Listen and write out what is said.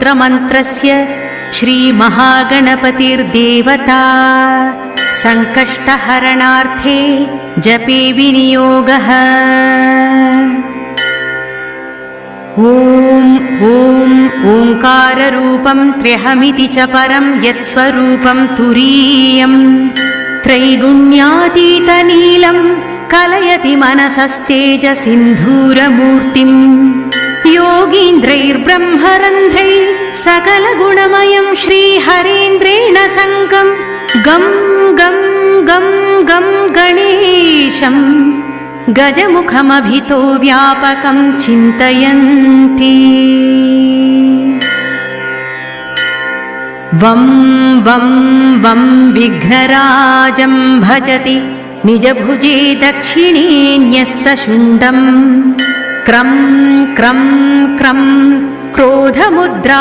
स्तोत्रमन्त्रस्य श्रीमहागणपतिर्देवता संकष्टहरणार्थे जपे विनियोगः। ॐ ओंकाररूपं त्र्यहमिति च परं यत्स्वरूपं तुरीयं त्रैगुण्यातीतनीलं कलयति मनसस्तेजसिन्धूरमूर्तिं योगीन्द्रैर्ब्रह्मरन्ध्रैः सकलगुणमयं श्रीहरेन्द्रेण सङ्गं गं गं गं गं गणेशं गजमुखमभितो व्यापकं चिन्तयन्ति। वं वं वं विघ्नराजं भजति निजभुजे दक्षिणे न्यस्तशुण्डं क्रं क्रं क्रं क्रोधमुद्रा